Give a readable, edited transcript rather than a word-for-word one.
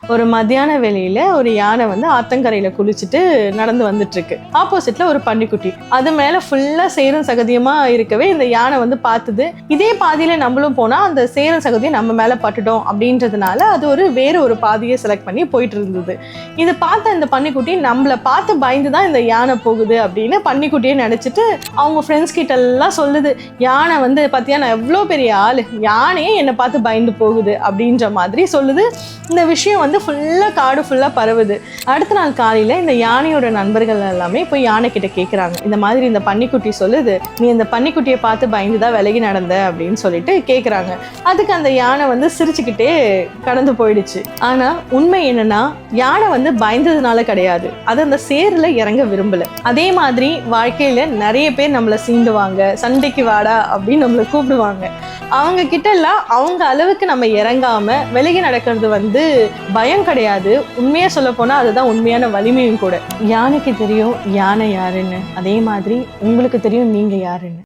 ஒரு மத்தியான வேளையில ஒரு யானை வந்து ஆத்தங்கரையில குளிச்சுட்டு நடந்து வந்துட்டு இருக்கு. ஆப்போசிட்ல ஒரு பன்னிக்குட்டி, அது மேல ஃபுல்லா சேரும் சகதியமா இருக்கவே இந்த யானை வந்து பார்த்தது. இதே பாதியில நம்மளும் போனா அந்த சேரும் சகதியம் நம்ம மேல பட்டுட்டோம் அப்படின்றதுனால அது வேற ஒரு பாதையை செலக்ட் பண்ணி போயிட்டு இருந்தது. இது பார்த்த இந்த பன்னிக்குட்டி நம்மள பார்த்து பயந்துதான் இந்த யானை போகுது அப்படின்னு பன்னிக்குட்டியே நினைச்சிட்டு அவங்க ஃப்ரெண்ட்ஸ் கிட்ட எல்லாம் சொல்லுது, யானை வந்து பாத்தியா நான் எவ்வளோ பெரிய ஆளு, யானையே என்னை பார்த்து பயந்து போகுது அப்படின்ற மாதிரி சொல்லுது. இந்த விஷயம் வந்து ஃபுல்லாக காடு ஃபுல்லாக பரவுது. அடுத்த நாள் காலையில் இந்த யானையோட நண்பர்கள் எல்லாமே போய் யானை கிட்ட கேட்குறாங்க, இந்த மாதிரி இந்த பன்னிக்குட்டி சொல்லுது, நீ இந்த பன்னிக்குட்டியை பார்த்து பயந்துதான் விலகி நடந்த அப்படின்னு சொல்லிட்டு கேட்குறாங்க. அதுக்கு அந்த யானை வந்து சிரிச்சுக்கிட்டே கடந்து போயிடுச்சு. ஆனால் உண்மை என்னன்னா, யானை வந்து பயந்ததுனால கிடையாது, அது அந்த சேரில் இறங்க விரும்பல. அதே மாதிரி வாழ்க்கையில் நிறைய பேர் நம்மளை சீண்டுவாங்க, சண்டைக்கு வாடா அப்படின்னு நம்மளை கூப்பிடுவாங்க. அவங்க கிட்ட எல்லாம் அவங்க அளவுக்கு நம்ம இறங்காம விலகி நடக்கிறது வந்து பயம் கிடையாது, உண்மையா சொல்ல போனா அதுதான் உண்மையான வலிமையும் கூட. யானைக்கு தெரியும் யானை யாருன்னு, அதே மாதிரி உங்களுக்கு தெரியும் நீங்க யாருன்னு.